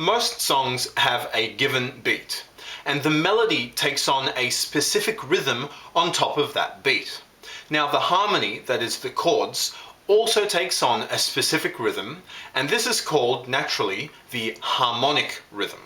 most songs have a given beat, and the melody takes on a specific rhythm on top of that beat. Now the harmony, that is the chords, also takes on a specific rhythm, and this is called, naturally, the harmonic rhythm.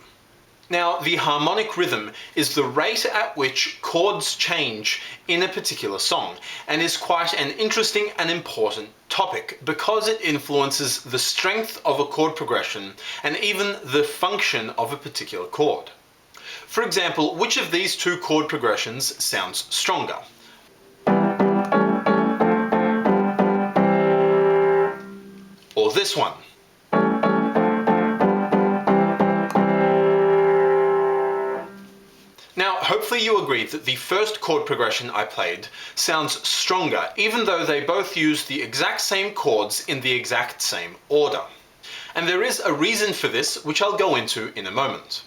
Now, the harmonic rhythm is the rate at which chords change in a particular song, and is quite an interesting and important topic because it influences the strength of a chord progression and even the function of a particular chord. For example, which of these two chord progressions sounds stronger? Or this one? Now, hopefully you agree that the first chord progression I played sounds stronger, even though they both use the exact same chords in the exact same order. And there is a reason for this, which I'll go into in a moment.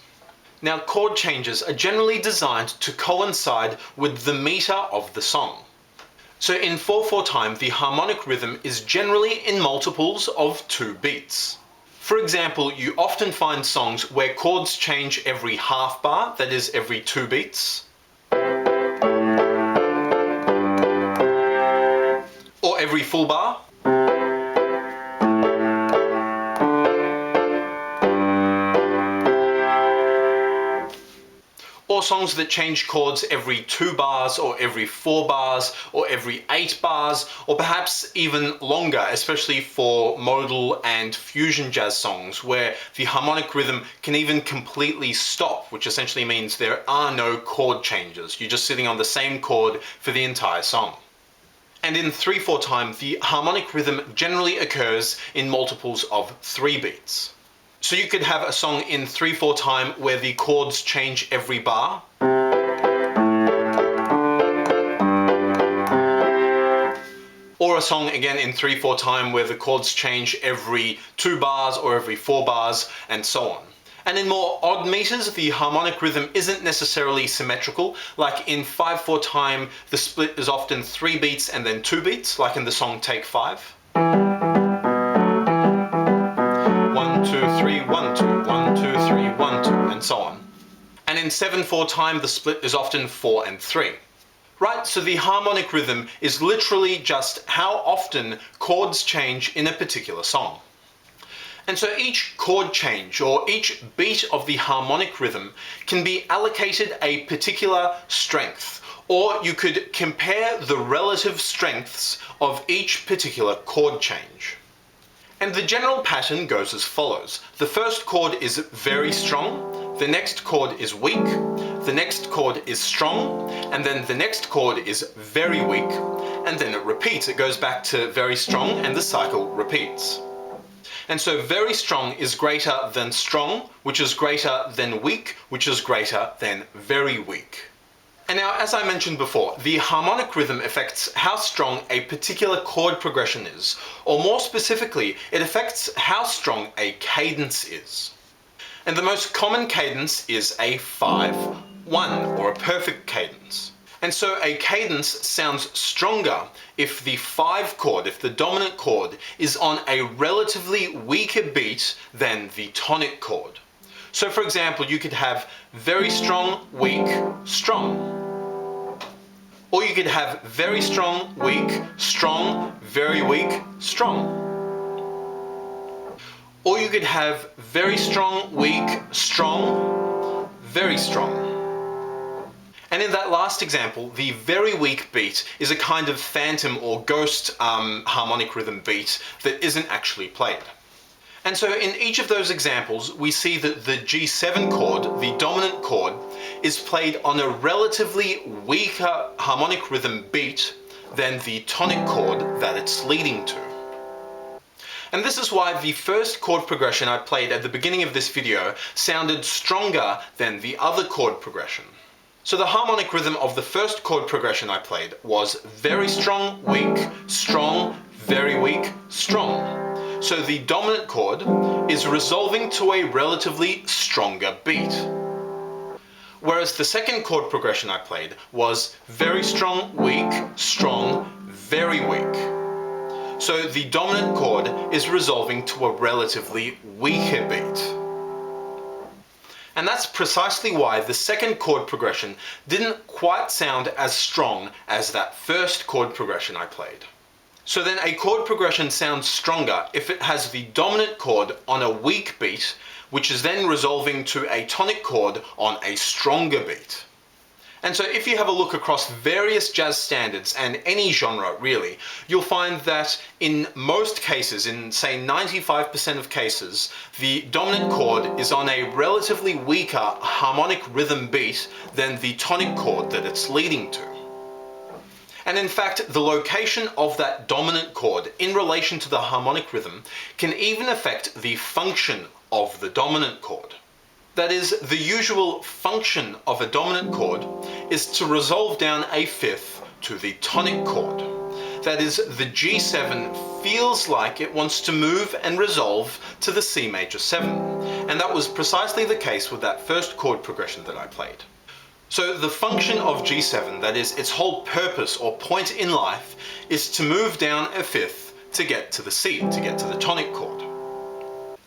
Now, chord changes are generally designed to coincide with the meter of the song. So in 4/4 time, the harmonic rhythm is generally in multiples of 2 beats. For example, you often find songs where chords change every half bar, that is every 2 beats, or every full bar, or songs that change chords every 2 bars, or every 4 bars, or every 8 bars, or perhaps even longer, especially for modal and fusion jazz songs, where the harmonic rhythm can even completely stop, which essentially means there are no chord changes. You're just sitting on the same chord for the entire song. And in 3/4 time, the harmonic rhythm generally occurs in multiples of 3 beats. So you could have a song in 3/4 time where the chords change every bar, or a song again in 3/4 time where the chords change every 2 bars or every 4 bars, and so on. And in more odd meters, the harmonic rhythm isn't necessarily symmetrical. Like in 5/4 time, the split is often 3 beats and then 2 beats, like in the song Take 5. 1, 2, 3, 1, 2, 1, 2, 3, 1, 2, and so on. And in 7/4 time, the split is often 4 and 3. Right, so the harmonic rhythm is literally just how often chords change in a particular song. And so each chord change, or each beat of the harmonic rhythm, can be allocated a particular strength, or you could compare the relative strengths of each particular chord change. And the general pattern goes as follows. The first chord is very strong, the next chord is weak, the next chord is strong, and then the next chord is very weak, and then it repeats. It goes back to very strong and the cycle repeats. And so very strong is greater than strong, which is greater than weak, which is greater than very weak. And now, as I mentioned before, the harmonic rhythm affects how strong a particular chord progression is, or more specifically, it affects how strong a cadence is. And the most common cadence is a 5/1, or a perfect cadence. And so a cadence sounds stronger if the 5 chord, if the dominant chord, is on a relatively weaker beat than the tonic chord. So for example, you could have very strong, weak, strong. Or you could have very strong, weak, strong, very weak, strong. Or you could have very strong, weak, strong, very strong. And in that last example, the very weak beat is a kind of phantom or ghost harmonic rhythm beat that isn't actually played. And so in each of those examples, we see that the G7 chord, the dominant chord, is played on a relatively weaker harmonic rhythm beat than the tonic chord that it's leading to. And this is why the first chord progression I played at the beginning of this video sounded stronger than the other chord progression. So the harmonic rhythm of the first chord progression I played was very strong, weak, strong, very weak, strong. So the dominant chord is resolving to a relatively stronger beat. Whereas the second chord progression I played was very strong, weak, strong, very weak. So the dominant chord is resolving to a relatively weaker beat. And that's precisely why the second chord progression didn't quite sound as strong as that first chord progression I played. So then a chord progression sounds stronger if it has the dominant chord on a weak beat, which is then resolving to a tonic chord on a stronger beat. And so if you have a look across various jazz standards and any genre really, you'll find that in most cases, in say 95% of cases, the dominant chord is on a relatively weaker harmonic rhythm beat than the tonic chord that it's leading to. And in fact, the location of that dominant chord in relation to the harmonic rhythm can even affect the function of the dominant chord. That is, the usual function of a dominant chord is to resolve down a fifth to the tonic chord. That is, the G7 feels like it wants to move and resolve to the C major 7. And that was precisely the case with that first chord progression that I played. So the function of G7, that is, its whole purpose or point in life, is to move down a fifth to get to the C, to get to the tonic chord.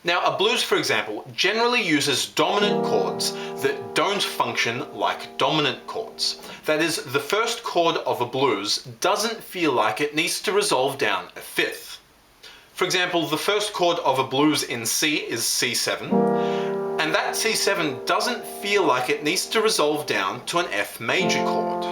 Now, a blues, for example, generally uses dominant chords that don't function like dominant chords. That is, the first chord of a blues doesn't feel like it needs to resolve down a fifth. For example, the first chord of a blues in C is C7, and that C7 doesn't feel like it needs to resolve down to an F major chord.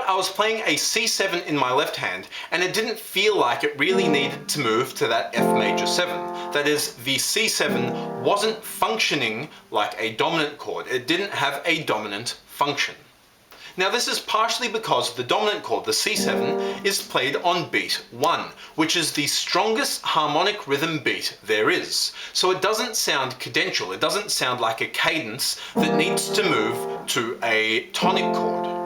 I was playing a C7 in my left hand, and it didn't feel like it really needed to move to that F major 7. That is, the C7 wasn't functioning like a dominant chord. It didn't have a dominant function. Now this is partially because the dominant chord, the C7, is played on beat 1, which is the strongest harmonic rhythm beat there is. So it doesn't sound cadential, it doesn't sound like a cadence that needs to move to a tonic chord.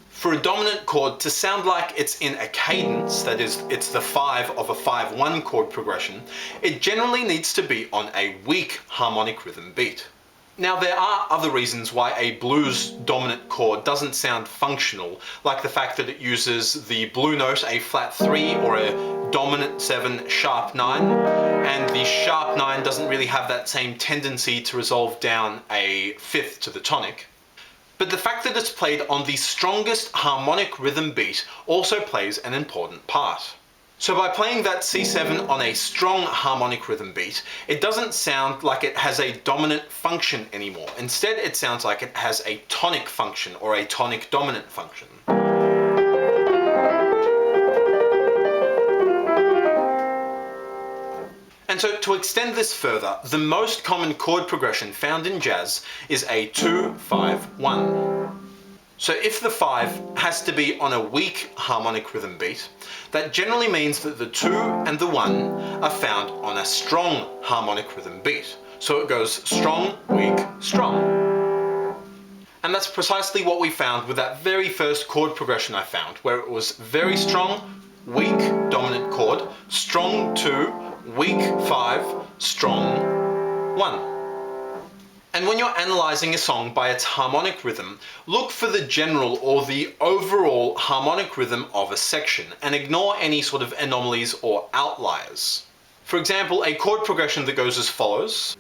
For a dominant chord to sound like it's in a cadence, that is, it's the 5 of a 5-1 chord progression, it generally needs to be on a weak harmonic rhythm beat. Now there are other reasons why a blues dominant chord doesn't sound functional, like the fact that it uses the blue note, a flat 3, or a dominant 7 sharp 9, and the sharp 9 doesn't really have that same tendency to resolve down a fifth to the tonic. But the fact that it's played on the strongest harmonic rhythm beat also plays an important part. So by playing that C7 on a strong harmonic rhythm beat, it doesn't sound like it has a dominant function anymore. Instead, it sounds like it has a tonic function or a tonic dominant function. And so to extend this further, the most common chord progression found in jazz is a 2-5-1. So if the 5 has to be on a weak harmonic rhythm beat, that generally means that the 2 and the 1 are found on a strong harmonic rhythm beat. So it goes strong, weak, strong. And that's precisely what we found with that very first chord progression I found, where it was very strong, weak, dominant chord, strong 2, weak 5, strong 1. And when you're analysing a song by its harmonic rhythm, look for the general or the overall harmonic rhythm of a section and ignore any sort of anomalies or outliers. For example, a chord progression that goes as follows.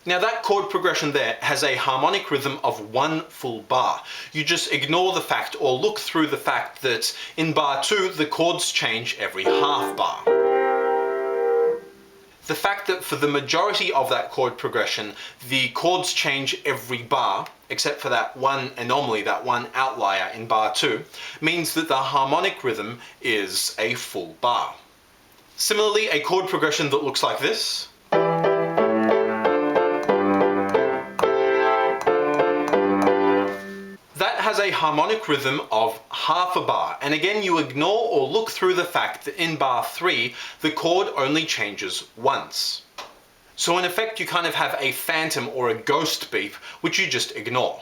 Now that chord progression there has a harmonic rhythm of 1 full bar. You just ignore the fact or look through the fact that in bar 2 the chords change every half bar. The fact that for the majority of that chord progression the chords change every bar, except for that one anomaly, that one outlier in bar 2, means that the harmonic rhythm is a full bar. Similarly, a chord progression that looks like this has a harmonic rhythm of half a bar, and again you ignore or look through the fact that in bar 3 the chord only changes once. So in effect you kind of have a phantom or a ghost beep which you just ignore.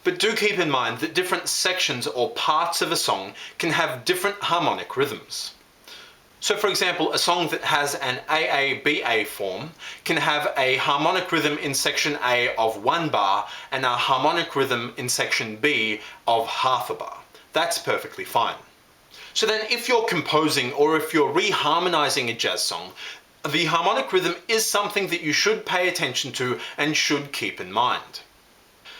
But do keep in mind that different sections or parts of a song can have different harmonic rhythms. So for example, a song that has an AABA form can have a harmonic rhythm in section A of 1 bar and a harmonic rhythm in section B of half a bar. That's perfectly fine. So then if you're composing or if you're reharmonizing a jazz song, the harmonic rhythm is something that you should pay attention to and should keep in mind.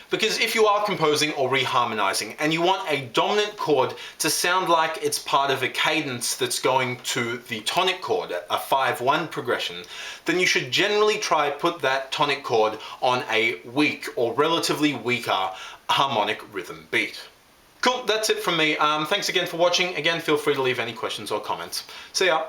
Because if you are composing or reharmonizing and you want a dominant chord to sound like it's part of a cadence that's going to the tonic chord, a 5-1 progression, then you should generally try put that tonic chord on a weak or relatively weaker harmonic rhythm beat. Cool, that's it from me. Thanks again for watching. Again, feel free to leave any questions or comments. See ya.